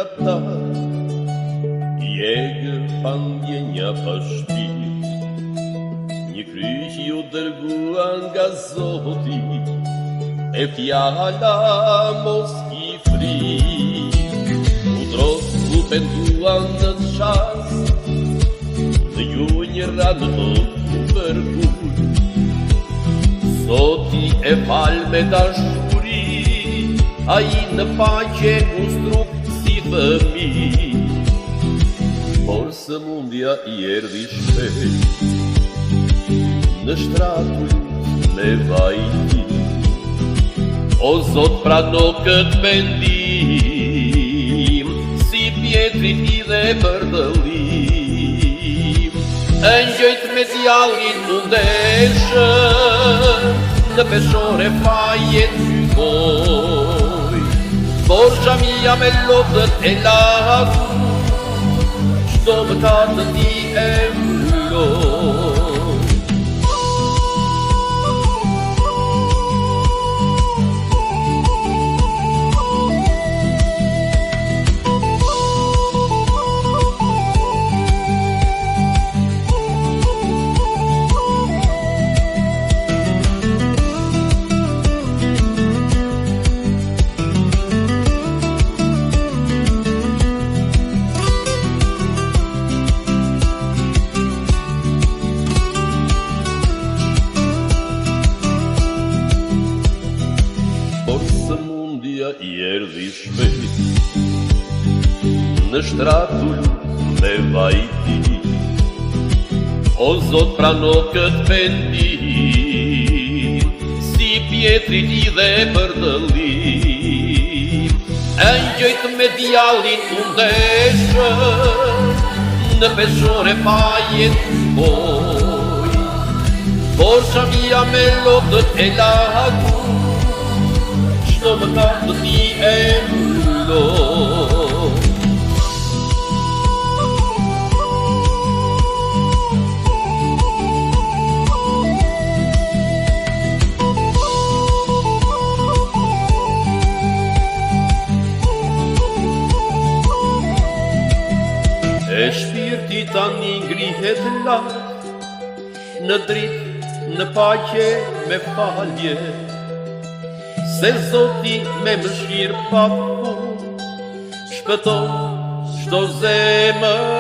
ata, jegër pa ndjenja pa shpirt, një kryq ju dërgua nga Zoti, e fjala mos i frik, u trosu penduan në qas, dhe ju njëra në tokë vërgull, Zoti e fal me dashuri, ai në paqe u strup si fëmijë, por sëmundja i erdhi shpejt, në shtratull me vajti. O Zot, prano këtë pendim, si pjetrit i dhe për dëllim. Engjëjt me djallin mundeshën, në peshore fajet gjykoj, por xhamia me lotët e lagu, çdo mëkat të ti e mbylloj. I erdhi shpejt, në shtratull me vajti. O Zot, prano këtë pendim, si pjetrit i dhe për dëllim. Engjëjt me djallin mundeshën, në peshore fajet gjykoj, por xhamia me lotët e lagu, çdo mëkat të ti e mbylloj. E shpirti tani ngrihet lart, në dritë, në paqe, me falje, se Zoti me mëshirë pa fund shpëton çdo zemër